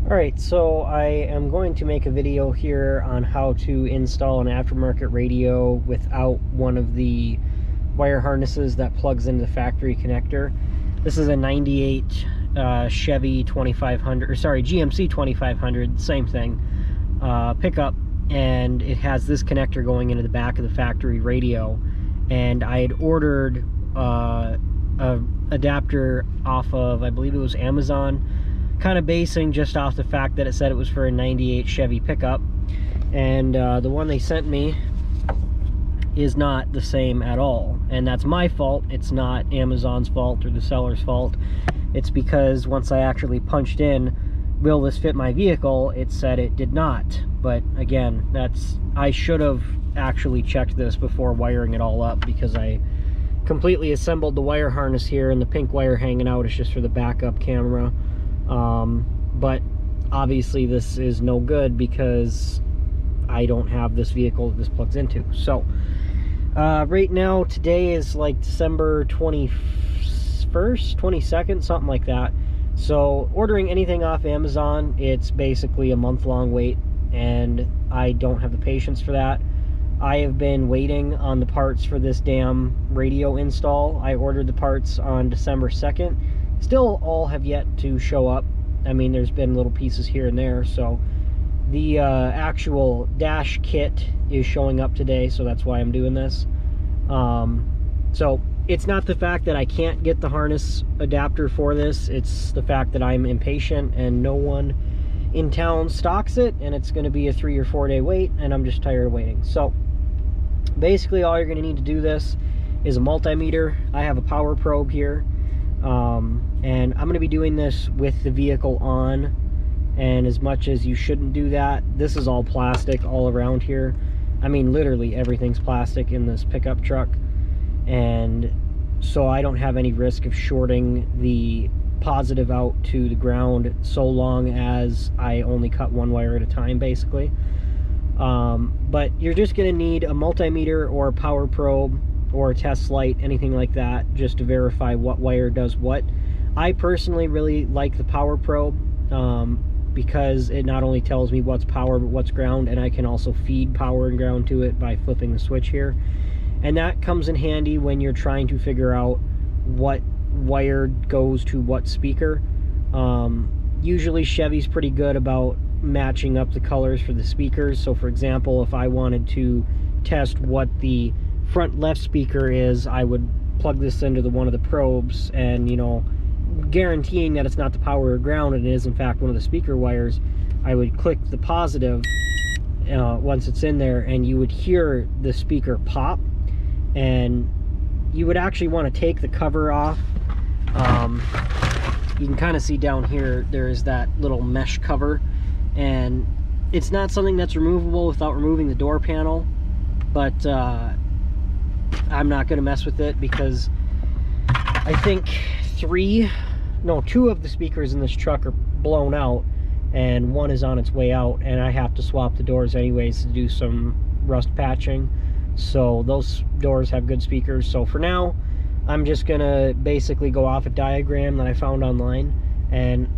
Alright, so I am going to make a video here on how to install an aftermarket radio without one of the wire harnesses that plugs into the factory connector. This is a 98 Chevy 2500, or sorry, GMC 2500, same thing, pickup, and it has this connector going into the back of the factory radio. And I had ordered a adapter off of, I believe it was Amazon, kind of basing just off the fact that it said it was for a 98 Chevy pickup, and the one they sent me is not the same at all, and that's my fault. It's not Amazon's fault or the seller's fault. It's because once I actually punched in, will this fit my vehicle, it said it did not. But again, I should have actually checked this before wiring it all up, because I completely assembled the wire harness here, and the pink wire hanging out is just for the backup camera. But obviously this is no good because I don't have this vehicle that this plugs into. So right now, today is like December 21st, 22nd, something like that. So ordering anything off Amazon, it's basically a month-long wait, and I don't have the patience for that. I have been waiting on the parts for this damn radio install. I ordered the parts on December 2nd. Still all have yet to show up. I mean, there's been little pieces here and there. So the actual dash kit is showing up today, so that's why I'm doing this. So it's not the fact that I can't get the harness adapter for this, it's the fact that I'm impatient and no one in town stocks it, and it's going to be a 3 or 4 day wait, and I'm just tired of waiting. So basically all you're going to need to do this is a multimeter. I have a power probe here, and I'm going to be doing this with the vehicle on, and as much as you shouldn't do that, this is all plastic all around here. I mean, literally everything's plastic in this pickup truck, and so I don't have any risk of shorting the positive out to the ground, so long as I only cut one wire at a time, basically. But you're just going to need a multimeter or a power probe or a test light, anything like that, just to verify what wire does what. I personally really like the power probe, because it not only tells me what's power but what's ground, and I can also feed power and ground to it by flipping the switch here. And that comes in handy when you're trying to figure out what wire goes to what speaker. Usually Chevy's pretty good about matching up the colors for the speakers. So for example, if I wanted to test what the front left speaker is, I would plug this into one of the probes, and, you know, guaranteeing that it's not the power or ground and it is in fact one of the speaker wires, I would click the positive once it's in there, and you would hear the speaker pop, and you would actually want to take the cover off. You can kind of see down here there's that little mesh cover, and it's not something that's removable without removing the door panel, but I'm not going to mess with it because I think two of the speakers in this truck are blown out, and one is on its way out, and I have to swap the doors anyways to do some rust patching. So those doors have good speakers. So for now, I'm just gonna basically go off a diagram that I found online, and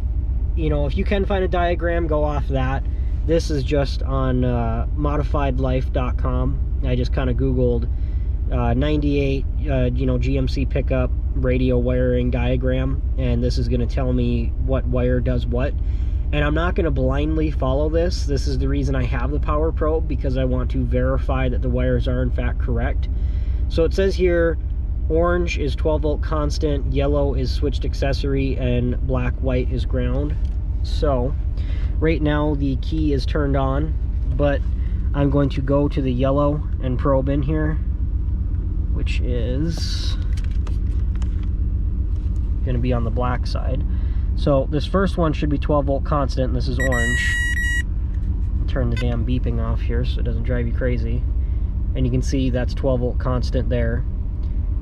you know, if you can find a diagram, go off that. This is just on modifiedlife.com. I just kind of googled 98 GMC pickup radio wiring diagram, and this is going to tell me what wire does what. And I'm not going to blindly follow this. This is the reason I have the power probe, because I want to verify that the wires are in fact correct. So it says here orange is 12 volt constant, yellow is switched accessory, and black white is ground. So right now the key is turned on, but I'm going to go to the yellow and probe in here, which is going to be on the black side. So this first one should be 12 volt constant, and this is orange. I'll turn the damn beeping off here so it doesn't drive you crazy. And you can see that's 12 volt constant there.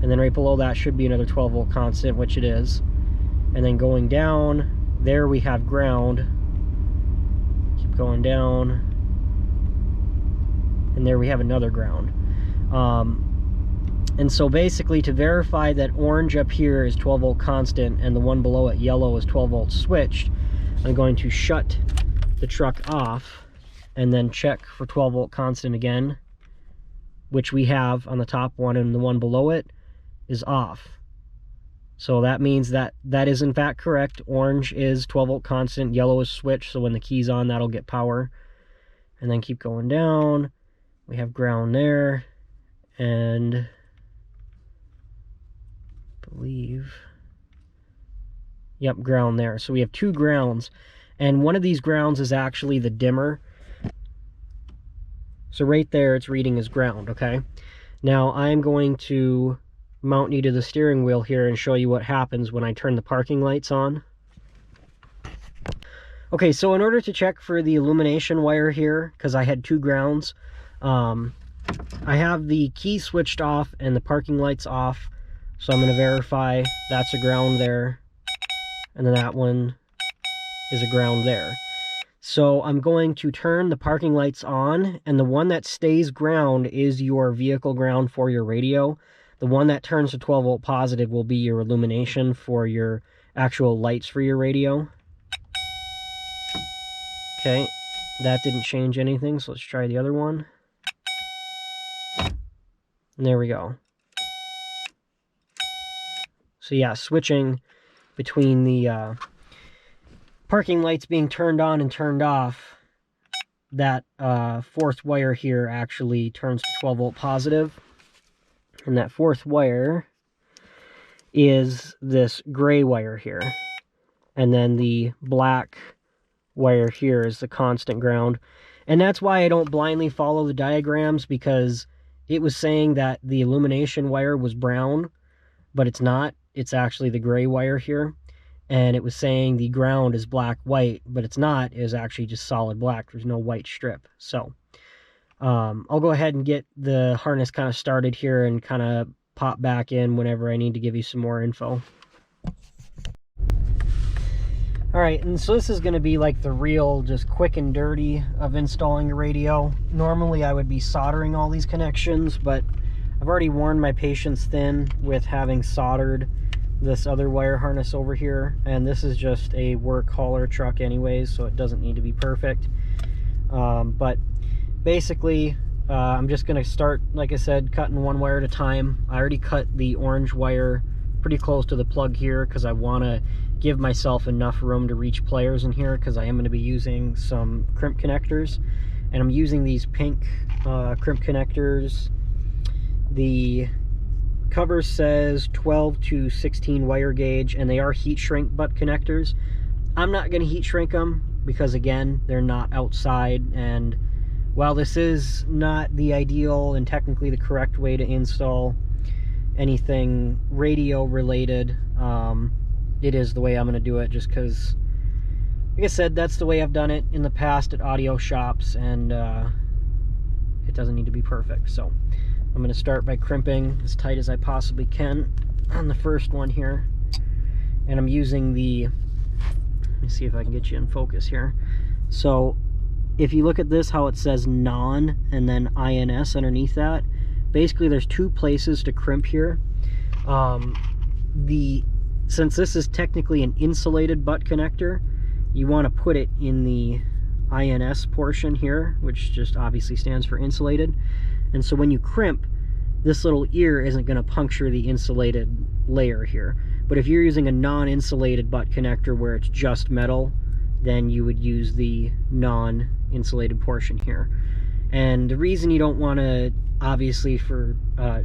And then right below that should be another 12 volt constant, which it is. And then going down, there we have ground. Keep going down. And there we have another ground. And so basically, to verify that orange up here is 12 volt constant and the one below it, yellow, is 12 volt switched, I'm going to shut the truck off and then check for 12 volt constant again, which we have on the top one, and the one below it is off. So that means that that is in fact correct. Orange is 12 volt constant, yellow is switch, so when the key's on, that'll get power. And then keep going down. We have ground there, and I believe, yep, ground there. So we have 2 grounds, and one of these grounds is actually the dimmer. So right there, it's reading as ground, okay? Now I'm going to mount you to the steering wheel here and show you what happens when I turn the parking lights on. Okay, so in order to check for the illumination wire here, because I had 2 grounds, I have the key switched off and the parking lights off. So I'm going to verify that's a ground there, and then that one is a ground there. So I'm going to turn the parking lights on, and the one that stays ground is your vehicle ground for your radio. The one that turns to 12 volt positive will be your illumination for your actual lights for your radio. Okay, that didn't change anything, so let's try the other one. And there we go. So yeah, switching between the parking lights being turned on and turned off, that 4th wire here actually turns to 12 volt positive. And that 4th wire is this gray wire here. And then the black wire here is the constant ground. And that's why I don't blindly follow the diagrams, because it was saying that the illumination wire was brown, but it's not. It's actually the gray wire here. And it was saying the ground is black white, but it's not. It is actually just solid black. There's no white strip. So I'll go ahead and get the harness kind of started here and kind of pop back in whenever I need to give you some more info. All right, and so this is going to be like the real just quick and dirty of installing a radio. Normally I would be soldering all these connections, but I've already worn my patience thin with having soldered this other wire harness over here, and this is just a work hauler truck anyways, so it doesn't need to be perfect. But basically I'm just going to start, like I said, cutting one wire at a time. I already cut the orange wire pretty close to the plug here because I want to give myself enough room to reach players in here, because I am going to be using some crimp connectors, and I'm using these pink crimp connectors. The cover says 12 to 16 wire gauge, and they are heat shrink butt connectors. I'm not going to heat shrink them because, again, they're not outside, and while this is not the ideal and technically the correct way to install anything radio related, it is the way I'm going to do it, just because, like I said, that's the way I've done it in the past at audio shops, and it doesn't need to be perfect. So I'm going to start by crimping as tight as I possibly can on the first one here, and I'm using the, let me see if I can get you in focus here. So if you look at this, how it says non and then INS underneath that, basically there's 2 places to crimp here. Since this is technically an insulated butt connector, you want to put it in the INS portion here, which just obviously stands for insulated. And so when you crimp, this little ear isn't going to puncture the insulated layer here. But if you're using a non-insulated butt connector where it's just metal, then you would use the non-insulated portion here. And the reason you don't want to, obviously for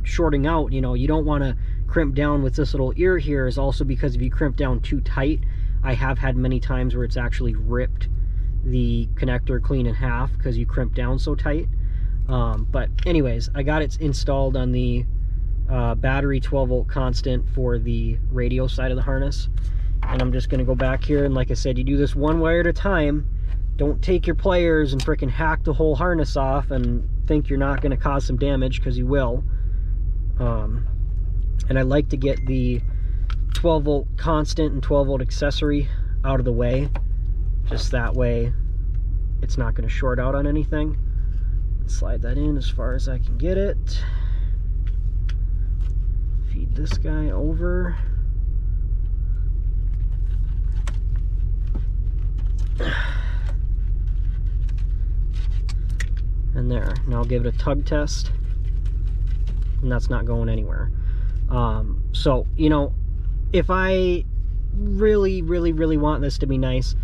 shorting out, you know, you don't want to crimp down with this little ear here, is also because if you crimp down too tight, I have had many times where it's actually ripped the connector clean in half because you crimp down so tight. But anyways, I got it installed on the battery 12 volt constant for the radio side of the harness, and I'm just going to go back here, and like I said, you do this one wire at a time. Don't take your pliers and freaking hack the whole harness off and think you're not going to cause some damage, because you will. And I like to get the 12 volt constant and 12 volt accessory out of the way, just that way it's not going to short out on anything. Slide that in as far as I can get it. Feed this guy over. in there. Now I'll give it a tug test, and that's not going anywhere. So, you know, if I really want this to be nice,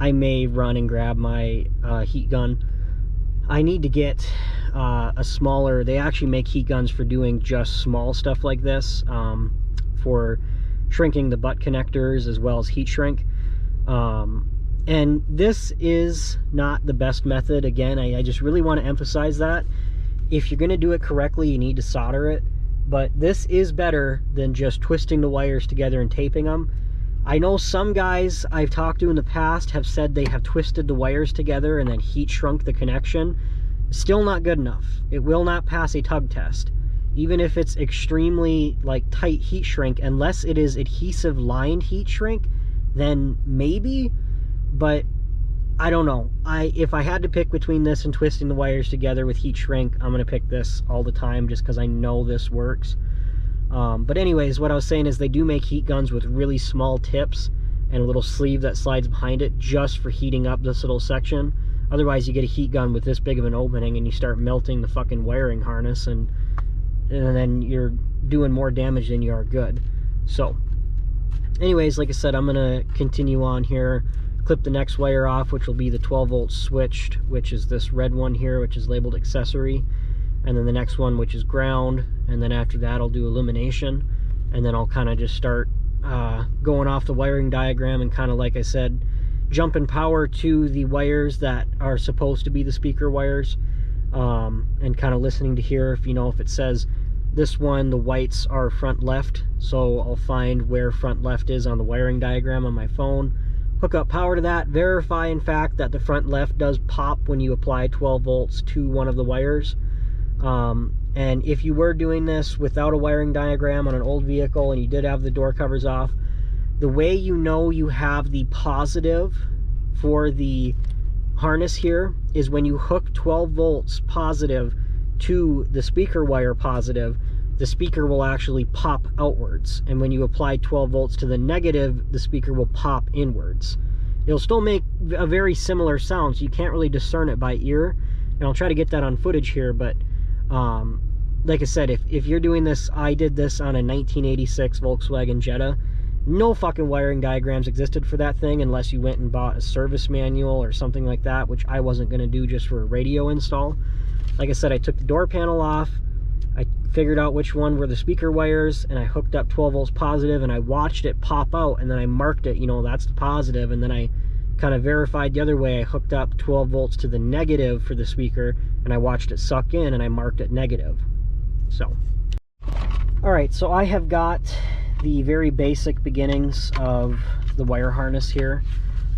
I may run and grab my heat gun. I need to get a smaller, they actually make heat guns for doing just small stuff like this, for shrinking the butt connectors as well as heat shrink. And this is not the best method. Again, I just really want to emphasize that. If you're going to do it correctly, you need to solder it. But this is better than just twisting the wires together and taping them. I know some guys I've talked to in the past have said they have twisted the wires together and then heat shrunk the connection. Still not good enough. It will not pass a tug test. Even if it's extremely like tight heat shrink, unless it is adhesive lined heat shrink, then maybe. But I don't know. If I had to pick between this and twisting the wires together with heat shrink, I'm gonna pick this all the time just because I know this works. But anyways, what I was saying is they do make heat guns with really small tips and a little sleeve that slides behind it just for heating up this little section. Otherwise, you get a heat gun with this big of an opening and you start melting the fucking wiring harness, and then you're doing more damage than you are good. So anyways, like I said, I'm gonna continue on here, clip the next wire off, which will be the 12 volt switched, which is this red one here, which is labeled accessory, and then the next one, which is ground, and then after that I'll do illumination, and then I'll kind of just start going off the wiring diagram and kind of, like I said, jumping power to the wires that are supposed to be the speaker wires, and kind of listening to hear if, you know, if it says this one, the whites are front left, so I'll find where front left is on the wiring diagram on my phone, hook up power to that, verify in fact that the front left does pop when you apply 12 volts to one of the wires. And if you were doing this without a wiring diagram on an old vehicle and you did have the door covers off, the way you know you have the positive for the harness here is when you hook 12 volts positive to the speaker wire positive, the speaker will actually pop outwards, and when you apply 12 volts to the negative, the speaker will pop inwards. It'll still make a very similar sound, so you can't really discern it by ear, and I'll try to get that on footage here. But like I said, if you're doing this, I did this on a 1986 Volkswagen Jetta. No fucking wiring diagrams existed for that thing unless you went and bought a service manual or something like that, which I wasn't going to do just for a radio install. Like I said, I took the door panel off, I figured out which one were the speaker wires, and I hooked up 12 volts positive, and I watched it pop out, and then I marked it, you know, that's the positive, and then I kind of verified the other way. I hooked up 12 volts to the negative for the speaker, and I watched it suck in, and I marked it negative. So, alright, so I have got the very basic beginnings of the wire harness here.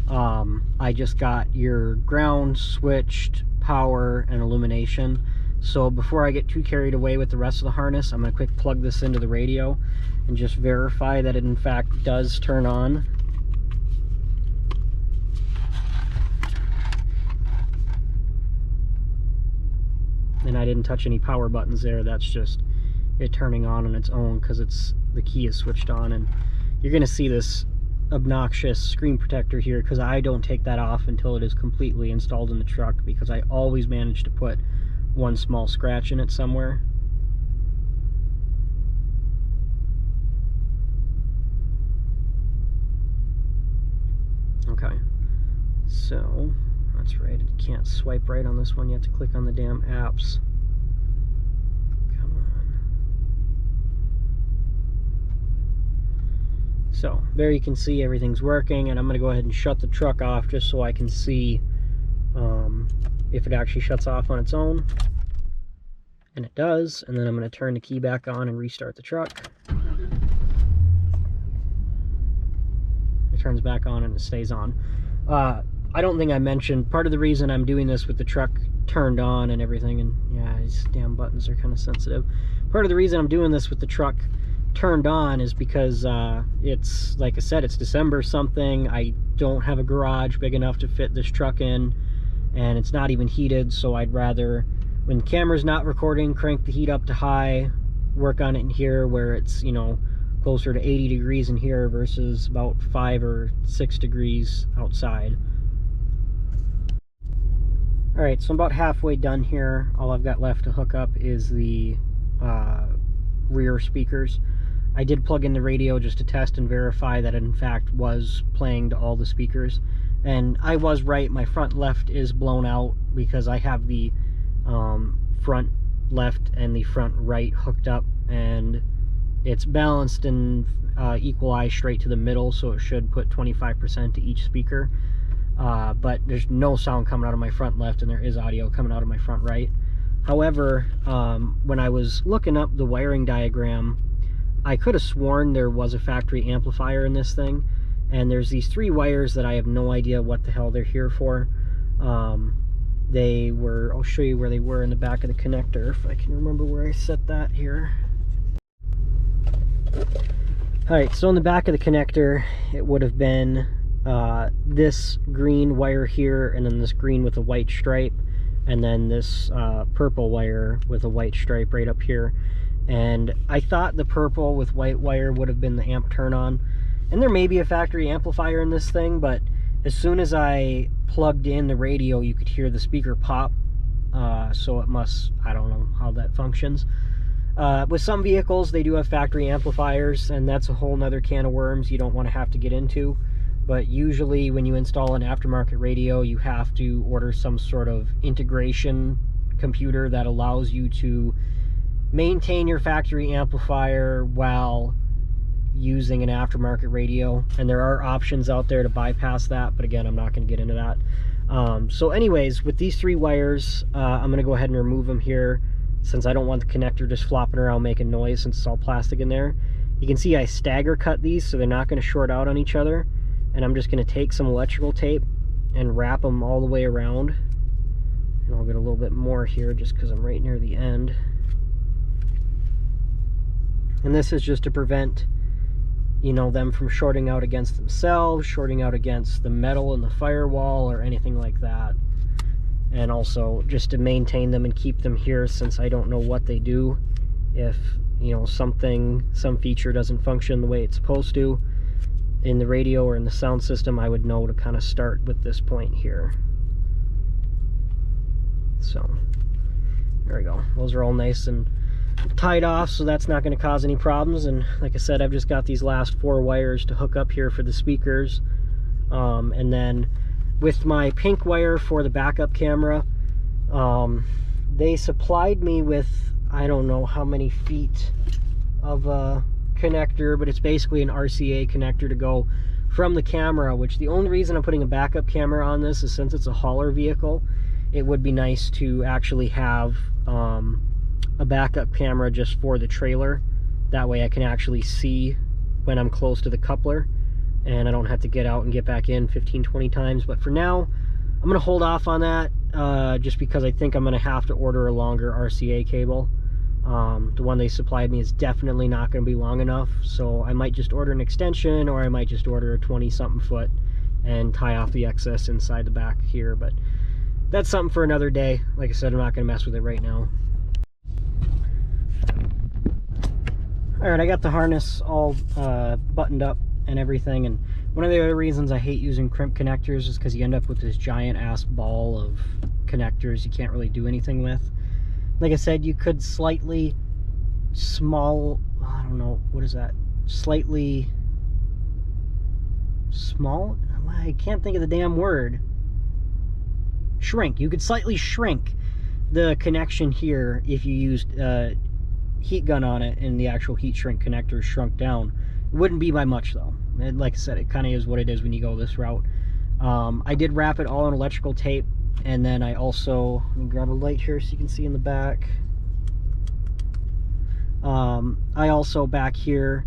I just got your ground, switched, power, and illumination. So before I get too carried away with the rest of the harness, I'm going to quick plug this into the radio and just verify that it in fact does turn on. And I didn't touch any power buttons there. That's just it turning on its own because the key is switched on. And you're going to see this obnoxious screen protector here because I don't take that off until it is completely installed in the truck, because I always manage to put one small scratch in it somewhere. Okay, so that's right, you can't swipe right on this one, you have to click on the damn apps. Come on. So there you can see everything's working, and I'm gonna go ahead and shut the truck off just so I can see if it actually shuts off on its own. And it does. And then I'm going to turn the key back on and restart the truck. It turns back on and it stays on. I don't think I mentioned, part of the reason I'm doing this with the truck turned on and everything, and yeah, these damn buttons are kind of sensitive. Part of the reason I'm doing this with the truck turned on is because it's, like I said, it's December something. I don't have a garage big enough to fit this truck in, and it's not even heated, so I'd rather, when the camera's not recording, crank the heat up to high, work on it in here where it's, you know, closer to 80 degrees in here versus about 5 or 6 degrees outside. Alright, so I'm about halfway done here. All I've got left to hook up is the rear speakers. I did plug in the radio just to test and verify that it in fact was playing to all the speakers. And I was right, my front left is blown out because I have the front left and the front right hooked up, and it's balanced and equalized straight to the middle, so it should put 25% to each speaker. But there's no sound coming out of my front left, and there is audio coming out of my front right. However, when I was looking up the wiring diagram, I could have sworn there was a factory amplifier in this thing, and there's these 3 wires that I have no idea what the hell they're here for. They were, I'll show you where they were in the back of the connector, if I can remember where I set that here. Alright, so in the back of the connector, it would have been this green wire here, and then this green with a white stripe, and then this purple wire with a white stripe right up here. And I thought the purple with white wire would have been the amp turn on, and there may be a factory amplifier in this thing, but as soon as I plugged in the radio, you could hear the speaker pop, so it must, I don't know how that functions. With some vehicles, they do have factory amplifiers, and that's a whole nother can of worms you don't want to have to get into. But usually when you install an aftermarket radio, you have to order some sort of integration computer that allows you to maintain your factory amplifier while using an aftermarket radio. And there are options out there to bypass that, but again, I'm not going to get into that. So anyways, with these 3 wires, I'm going to go ahead and remove them here, since I don't want the connector just flopping around making noise, since it's all plastic in there. You can see I stagger cut these so they're not going to short out on each other. And I'm just going to take some electrical tape and wrap them all the way around. And I'll get a little bit more here just because I'm right near the end. And this is just to prevent, you know, them from shorting out against themselves, shorting out against the metal in the firewall or anything like that. And also just to maintain them and keep them here, since I don't know what they do. If, you know, some feature doesn't function the way it's supposed to in the radio or in the sound system, I would know to kind of start with this point here. So there we go. Those are all nice and tied off, so that's not going to cause any problems. And like I said, I've just got these last 4 wires to hook up here for the speakers. And then with my pink wire for the backup camera, they supplied me with, I don't know how many feet of a connector, but it's basically an RCA connector to go from the camera, which the only reason I'm putting a backup camera on this is since it's a hauler vehicle, it would be nice to actually have a backup camera just for the trailer. That way I can actually see when I'm close to the coupler, and I don't have to get out and get back in 15-20 times. But for now, I'm going to hold off on that, just because I think I'm going to have to order a longer RCA cable. The one they supplied me is definitely not going to be long enough, so I might just order an extension, or I might just order a 20-something foot and tie off the excess inside the back here. But that's something for another day. Like I said, I'm not going to mess with it right now. Alright, I got the harness all buttoned up and everything, and one of the other reasons I hate using crimp connectors is because you end up with this giant ass ball of connectors you can't really do anything with. Like I said, you could slightly small, I don't know, what is that? Slightly small? I can't think of the damn word. Shrink. You could slightly shrink the connection here if you used heat gun on it and the actual heat shrink connector shrunk down. It wouldn't be by much though. And like I said, it kind of is what it is when you go this route. I did wrap it all in electrical tape. And then I also, let me grab a light here so you can see in the back. I also back here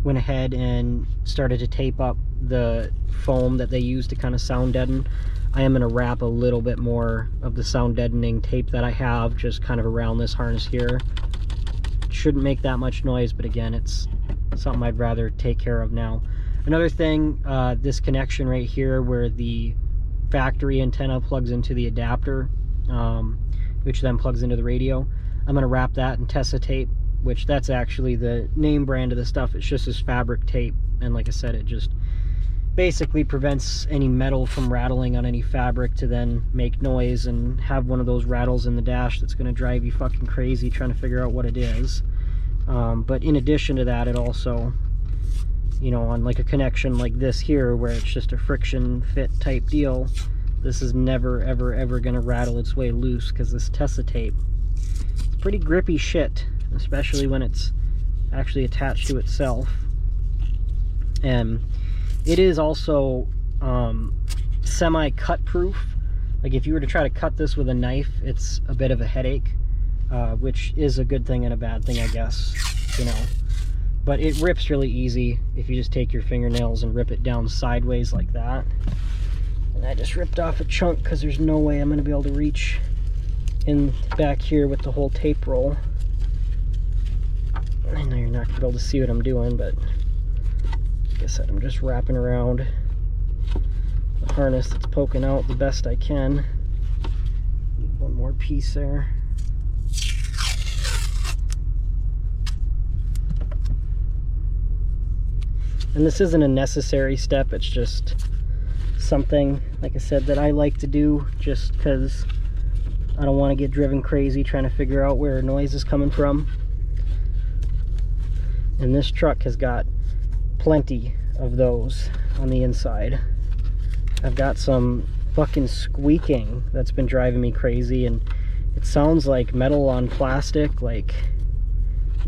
went ahead and started to tape up the foam that they use to kind of sound deaden. I am going to wrap a little bit more of the sound deadening tape that I have just kind of around this harness here. It shouldn't make that much noise, but again, it's something I'd rather take care of now. Another thing, this connection right here where the factory antenna plugs into the adapter, which then plugs into the radio, I'm going to wrap that in Tessa tape, which that's actually the name brand of the stuff. It's just this fabric tape, and like I said, basically prevents any metal from rattling on any fabric to then make noise and have one of those rattles in the dash that's going to drive you fucking crazy trying to figure out what it is. But in addition to that, it also, you know, on like a connection like this here where it's just a friction fit type deal, this is never ever ever going to rattle its way loose, because this Tessa tape, it's pretty grippy shit, especially when it's actually attached to itself. And it is also semi cut proof. Like if you were to try to cut this with a knife, it's a bit of a headache, which is a good thing and a bad thing, I guess, you know. But it rips really easy if you just take your fingernails and rip it down sideways like that. And I just ripped off a chunk because there's no way I'm going to be able to reach in back here with the whole tape roll. I know you're not going to be able to see what I'm doing, but like I said, I'm just wrapping around the harness that's poking out the best I can. Need one more piece there. And this isn't a necessary step, it's just something, like I said, that I like to do just because I don't want to get driven crazy trying to figure out where noise is coming from. And this truck has got plenty of those on the inside. I've got some fucking squeaking that's been driving me crazy, and it sounds like metal on plastic, like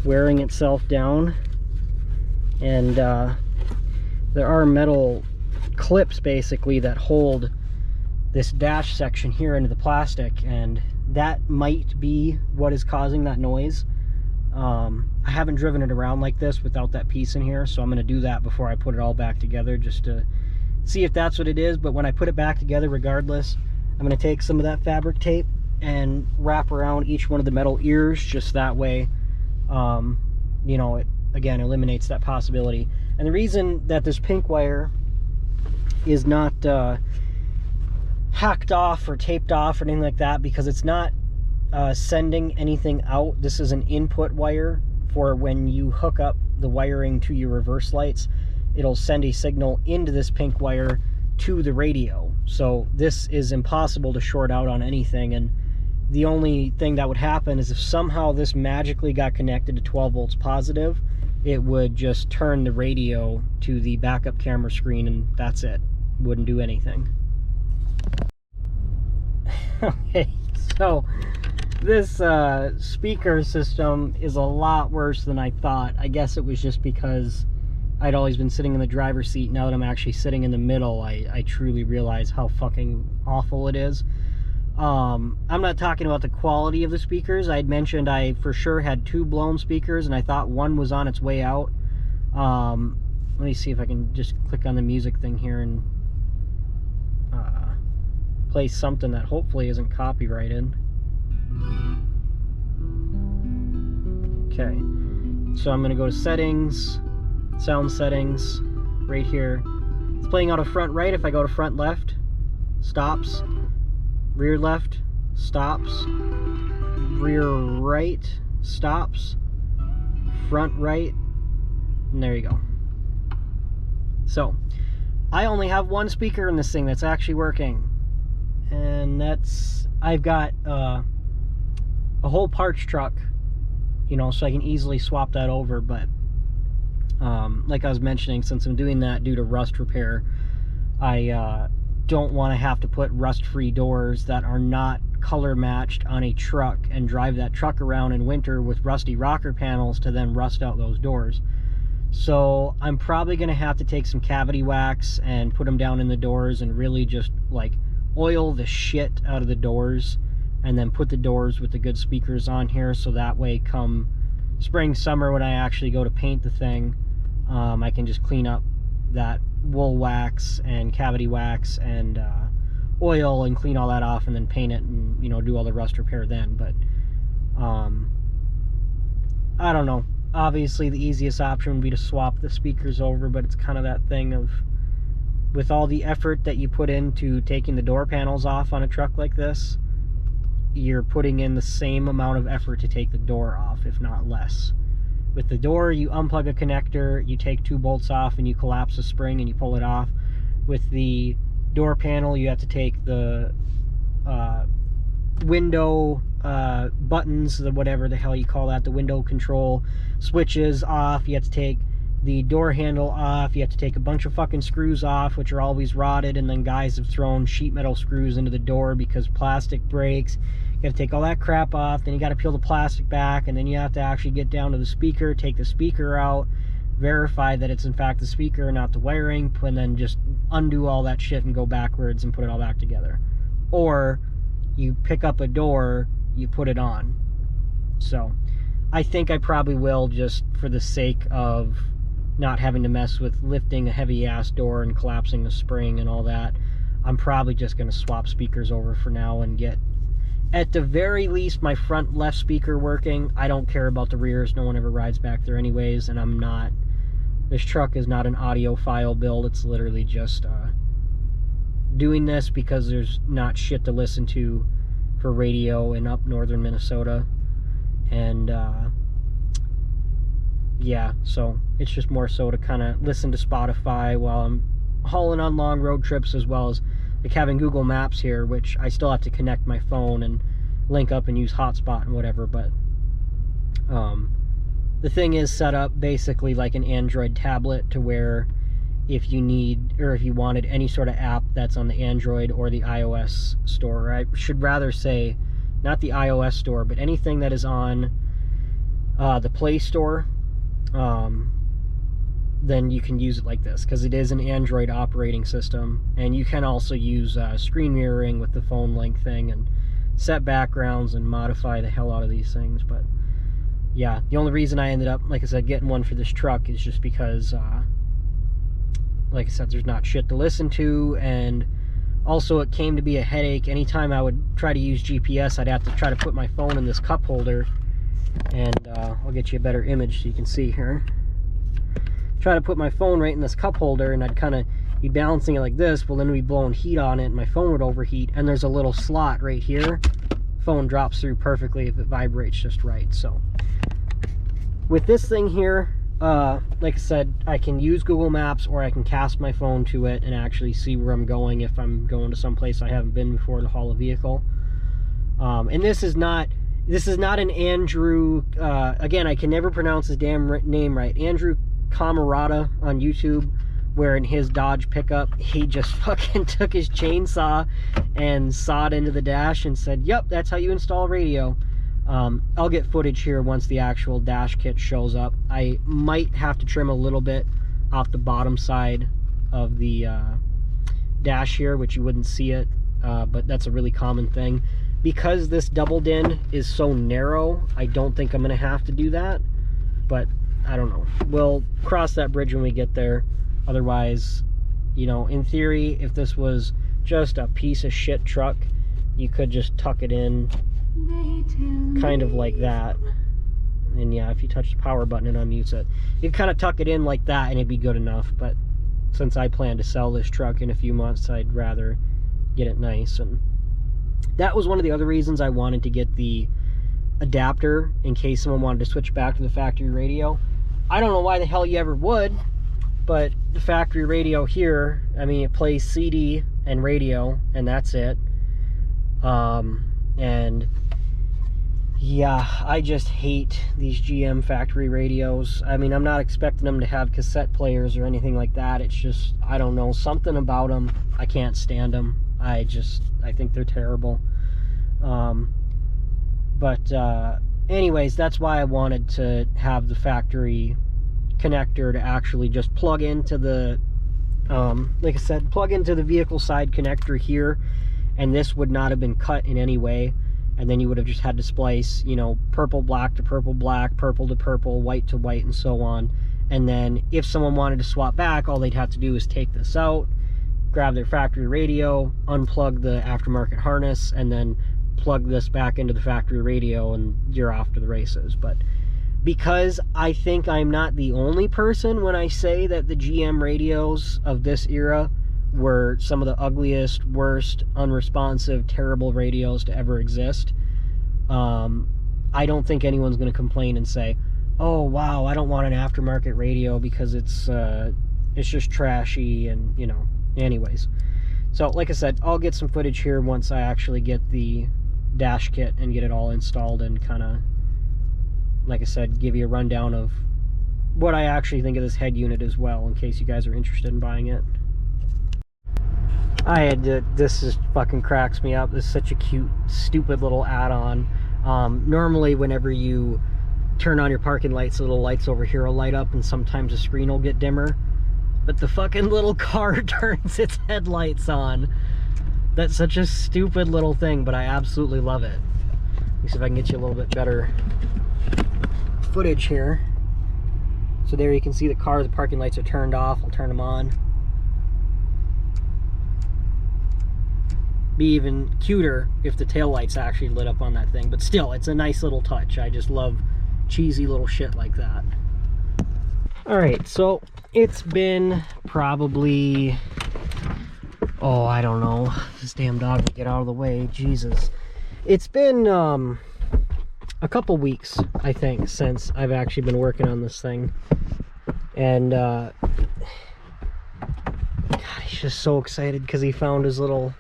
wearing itself down. And there are metal clips basically that hold this dash section here into the plastic, and that might be what is causing that noise. I haven't driven it around like this without that piece in here, so I'm going to do that before I put it all back together, just to see if that's what it is. But when I put it back together, regardless, I'm going to take some of that fabric tape and wrap around each one of the metal ears, just that way, you know, it again eliminates that possibility. And the reason that this pink wire is not hacked off or taped off or anything like that, because it's not sending anything out. This is an input wire for when you hook up the wiring to your reverse lights. It'll send a signal into this pink wire to the radio. So this is impossible to short out on anything, and the only thing that would happen is if somehow this magically got connected to 12 volts positive, it would just turn the radio to the backup camera screen, and that's it. Wouldn't do anything. Okay, so this speaker system is a lot worse than I thought. I guess it was just because I'd always been sitting in the driver's seat. Now that I'm actually sitting in the middle, I truly realize how fucking awful it is. I'm not talking about the quality of the speakers. I had mentioned I for sure had 2 blown speakers, and I thought one was on its way out. Let me see if I can just click on the music thing here and play something that hopefully isn't copyrighted. Okay, so I'm gonna go to settings, sound settings, right here. It's playing out of front right. If I go to front left, stops. Rear left, stops. Rear right, stops. Front right, and there you go. So I only have 1 speaker in this thing that's actually working, and that's, I've got a whole parts truck, you know, so I can easily swap that over. But like I was mentioning, since I'm doing that due to rust repair, I don't want to have to put rust-free doors that are not color matched on a truck and drive that truck around in winter with rusty rocker panels to then rust out those doors. So I'm probably going to have to take some cavity wax and put them down in the doors and really just like oil the shit out of the doors, and then put the doors with the good speakers on here, so that way come spring, summer, when I actually go to paint the thing, I can just clean up that wool wax and cavity wax and oil and clean all that off, and then paint it and, you know, do all the rust repair then. But I don't know. Obviously the easiest option would be to swap the speakers over, but it's kind of that thing of, with all the effort that you put into taking the door panels off on a truck like this, you're putting in the same amount of effort to take the door off, if not less. With the door, you unplug a connector, you take 2 bolts off, and you collapse the spring and you pull it off. With the door panel, you have to take the window buttons, the whatever the hell you call that, the window control switches off. You have to take the door handle off. You have to take a bunch of fucking screws off, which are always rotted, and then guys have thrown sheet metal screws into the door because plastic breaks. You got to take all that crap off, then you got to peel the plastic back, and then you have to actually get down to the speaker, take the speaker out, verify that it's in fact the speaker, not the wiring, and then just undo all that shit and go backwards and put it all back together. Or you pick up a door, you put it on. So I think I probably will, just for the sake of not having to mess with lifting a heavy ass door and collapsing the spring and all that. I'm probably just going to swap speakers over for now and get, at the very least, my front left speaker working. I don't care about the rears. No one ever rides back there anyways, and I'm not, this truck is not an audiophile build. It's literally just doing this because there's not shit to listen to for radio in up northern Minnesota. And yeah, so it's just more so to kind of listen to Spotify while I'm hauling on long road trips, as well as like having Google Maps here, which I still have to connect my phone and link up and use hotspot and whatever. But the thing is set up basically like an Android tablet, to where if you need, or if you wanted any sort of app that's on the Android or the iOS store, I should rather say not the iOS store, but anything that is on the Play Store, then you can use it like this, because it is an Android operating system. And you can also use screen mirroring with the phone link thing and set backgrounds and modify the hell out of these things. But yeah, the only reason I ended up, like I said, getting one for this truck is just because like I said, there's not shit to listen to, and also it came to be a headache. Anytime I would try to use GPS, I'd have to try to put my phone in this cup holder, and I'll get you a better image so you can see here. Try to put my phone right in this cup holder, and I'd kind of be balancing it like this. Well, then it'd be blowing heat on it, and my phone would overheat, and there's a little slot right here. Phone drops through perfectly if it vibrates just right. So with this thing here, like I said, I can use Google Maps, or I can cast my phone to it and actually see where I'm going if I'm going to some place I haven't been before to haul a vehicle. And this is not an Andrew, again, I can never pronounce his damn name right, Andrew Camarada on YouTube, where in his Dodge pickup, he just fucking took his chainsaw and sawed into the dash and said, yep, that's how you install radio. I'll get footage here once the actual dash kit shows up. I might have to trim a little bit off the bottom side of the dash here, which you wouldn't see it, but that's a really common thing. Because this double din is so narrow, I don't think I'm going to have to do that, but I don't know. We'll cross that bridge when we get there. Otherwise, you know, in theory, if this was just a piece of shit truck, you could just tuck it in kind of like that. And yeah, if you touch the power button, it unmutes it. You'd kind of tuck it in like that and it'd be good enough. But since I plan to sell this truck in a few months, I'd rather get it nice. And that was one of the other reasons I wanted to get the adapter, in case someone wanted to switch back to the factory radio. I don't know why the hell you ever would, but the factory radio here, I mean, it plays CD and radio, and that's it. And yeah, I just hate these GM factory radios. I mean, I'm not expecting them to have cassette players or anything like that. It's just, I don't know, something about them. I can't stand them. I think they're terrible. Anyways, that's why I wanted to have the factory connector to actually just plug into the, like I said, plug into the vehicle side connector here, and this would not have been cut in any way. And then you would have just had to splice, you know, purple black to purple black, purple to purple, white to white, and so on. And then if someone wanted to swap back, all they'd have to do is take this out, grab their factory radio, unplug the aftermarket harness, and then plug this back into the factory radio, and you're off to the races. But because I think I'm not the only person when I say that the GM radios of this era were some of the ugliest, worst, unresponsive, terrible radios to ever exist, I don't think anyone's going to complain and say, oh wow, I don't want an aftermarket radio because it's just trashy, and you know, Anyways, so like I said, I'll get some footage here once I actually get the dash kit and get it all installed, and kind of, like I said, give you a rundown of what I actually think of this head unit as well, in case you guys are interested in buying it. This just fucking cracks me up. This is such a cute, stupid little add-on. Normally whenever you turn on your parking lights, the little lights over here will light up, and sometimes the screen will get dimmer. But the fucking little car turns its headlights on. That's such a stupid little thing, but I absolutely love it. Let me see if I can get you a little bit better footage here. So there you can see the car, the parking lights are turned off. I'll turn them on. Be even cuter if the taillights actually lit up on that thing, but still, it's a nice little touch. I just love cheesy little shit like that. Alright, so it's been probably, oh, I don't know, this damn dog will get out of the way, Jesus. It's been a couple weeks, I think, since I've actually been working on this thing. And God, he's just so excited because he found his little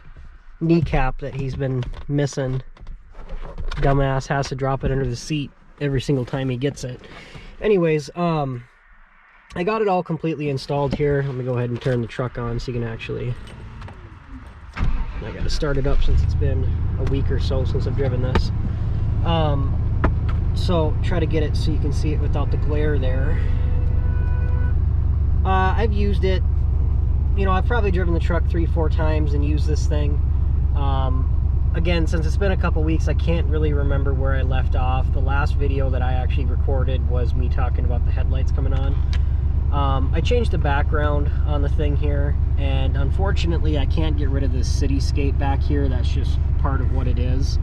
kneecap that he's been missing. Dumbass has to drop it under the seat every single time he gets it. Anyways, I got it all completely installed here. Let me go ahead and turn the truck on so you can actually, I gotta start it up since it's been a week or so since I've driven this. So try to get it so you can see it without the glare there. I've used it, you know, I've probably driven the truck 3-4 times and used this thing. Again, since it's been a couple weeks, I can't really remember where I left off. The last video that I actually recorded was me talking about the headlights coming on. I changed the background on the thing here, and unfortunately I can't get rid of this cityscape back here. That's just part of what it is.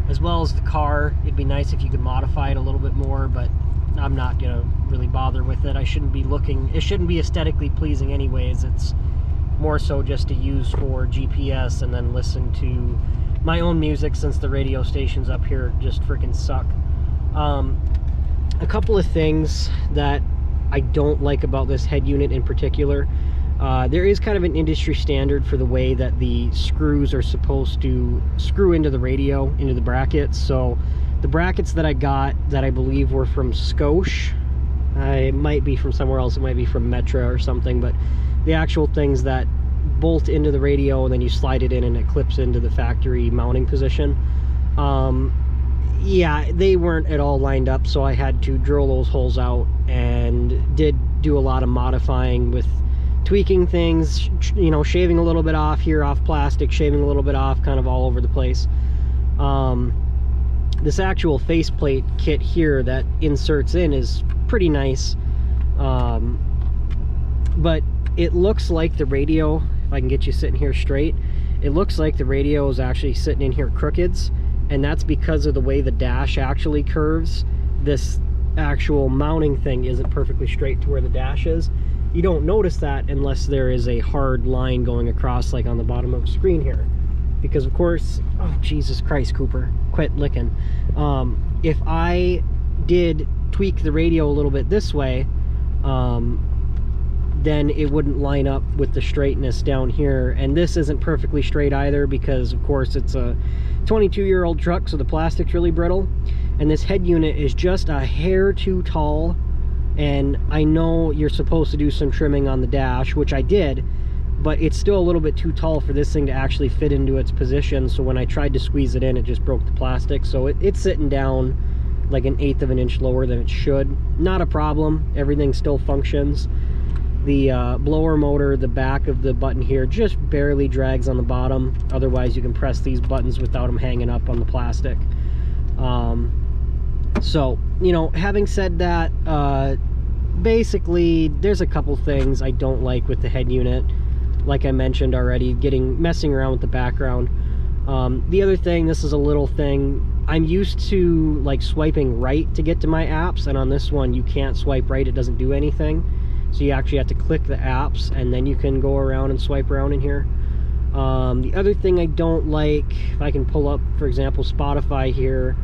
As well as the car, it'd be nice if you could modify it a little bit more, but I'm not gonna really bother with it. It shouldn't be aesthetically pleasing anyways. It's more so just to use for GPS and then listen to my own music, since the radio stations up here just freaking suck. A couple of things that I don't like about this head unit in particular. There is kind of an industry standard for the way that the screws are supposed to screw into the radio, into the brackets. So the brackets that I got, that I believe were from Scotia, it might be from somewhere else, it might be from Metra or something, but the actual things that bolt into the radio and then you slide it in and it clips into the factory mounting position, yeah, they weren't at all lined up, so I had to drill those holes out, and did do a lot of modifying with tweaking things, you know, shaving a little bit off here, off plastic, shaving a little bit off, kind of all over the place. This actual faceplate kit here that inserts in is pretty nice, but it looks like the radio, if I can get you sitting here straight, it looks like the radio is actually sitting in here crookeds, and that's because of the way the dash actually curves. This actual mounting thing isn't perfectly straight to where the dash is. You don't notice that unless there is a hard line going across, like on the bottom of the screen here, because of course, oh Jesus Christ, Cooper, quit licking. If I did tweak the radio a little bit this way, then it wouldn't line up with the straightness down here. And this isn't perfectly straight either, because of course it's a 22-year-old truck, so the plastic's really brittle, and this head unit is just a hair too tall. And I know you're supposed to do some trimming on the dash, which I did, but it's still a little bit too tall for this thing to actually fit into its position. So when I tried to squeeze it in, it just broke the plastic. So it's sitting down like 1/8 of an inch lower than it should. Not a problem, everything still functions. The blower motor, the back of the button here, just barely drags on the bottom. Otherwise you can press these buttons without them hanging up on the plastic. So, you know, having said that, basically there's a couple things I don't like with the head unit. Like I mentioned already, messing around with the background. The other thing, this is a little thing, I'm used to like swiping right to get to my apps, and on this one you can't swipe right, it doesn't do anything. So you actually have to click the apps and then you can go around and swipe around in here. The other thing I don't like, if I can pull up, for example, Spotify here,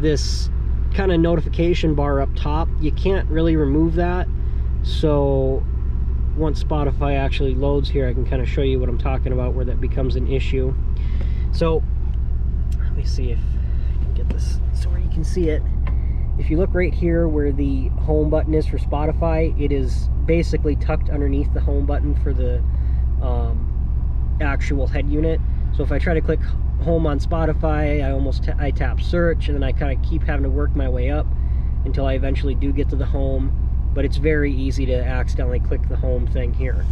this kind of notification bar up top, you can't really remove that. So once Spotify actually loads here, I can kind of show you what I'm talking about, where that becomes an issue. So let me see if I can get this so where you can see it. If you look right here where the home button is for Spotify, it is basically tucked underneath the home button for the actual head unit. So if I try to click home on Spotify, I tap search, and then I kind of keep having to work my way up until I eventually do get to the home. But it's very easy to accidentally click the home thing here.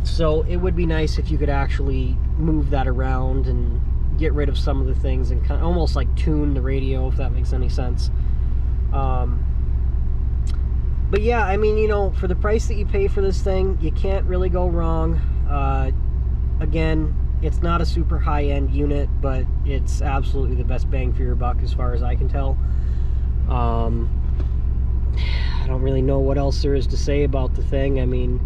So it would be nice if you could actually move that around and get rid of some of the things and kind of almost like tune the radio, if that makes any sense. But yeah, I mean, you know, for the price that you pay for this thing, you can't really go wrong. Again, it's not a super high-end unit, but it's absolutely the best bang for your buck as far as I can tell. I don't really know what else there is to say about the thing. I mean,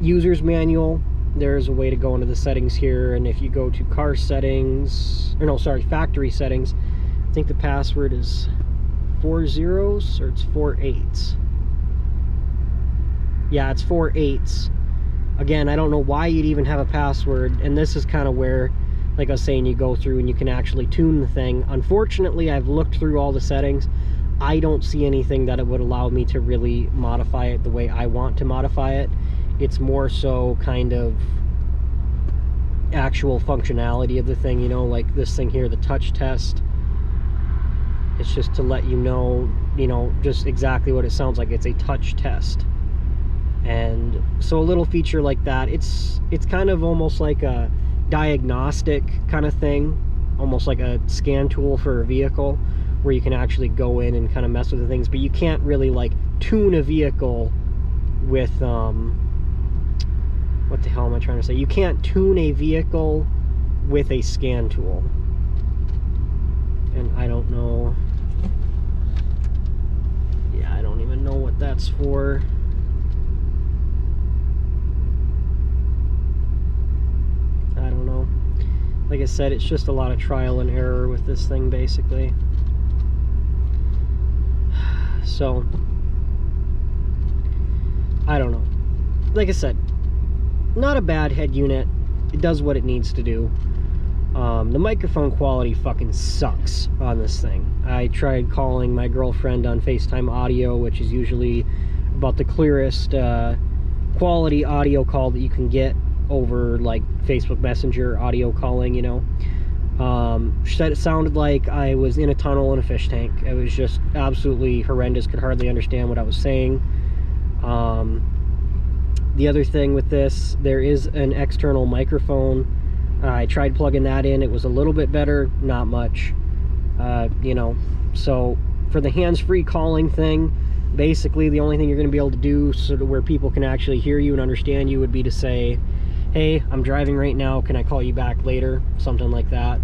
user's manual, there's a way to go into the settings here, and if you go to car settings, or no, sorry, factory settings, I think the password is 4 zeros or it's 4 8s. Yeah, it's 4 8s. Again, I don't know why you'd even have a password, and this is kind of where, like I was saying, you go through and you can actually tune the thing. Unfortunately, I've looked through all the settings. I don't see anything that it would allow me to really modify it the way I want to modify it. It's more so kind of actual functionality of the thing, you know, like this thing here, the touch test. It's just to let you know, just exactly what it sounds like. It's a touch test. And so a little feature like that, it's kind of almost like a diagnostic kind of thing, almost like a scan tool for a vehicle, where you can actually go in and kind of mess with the things, but you can't really like tune a vehicle with what the hell am I trying to say? You can't tune a vehicle with a scan tool. And I don't know. Yeah, I don't even know what that's for. I don't know. Like I said, it's just a lot of trial and error with this thing, basically. So, I don't know. Like I said, not a bad head unit. It does what it needs to do. The microphone quality fucking sucks on this thing. I tried calling my girlfriend on FaceTime audio, which is usually about the clearest quality audio call that you can get over like Facebook Messenger audio calling, you know. She said it sounded like I was in a tunnel in a fish tank. It was just absolutely horrendous. Could hardly understand what I was saying. The other thing with this, there is an external microphone. I tried plugging that in. It was a little bit better, not much. You know, so for the hands-free calling thing, basically the only thing you're going to be able to do so that where people can actually hear you and understand you would be to say, hey, I'm driving right now, can I call you back later? Something like that.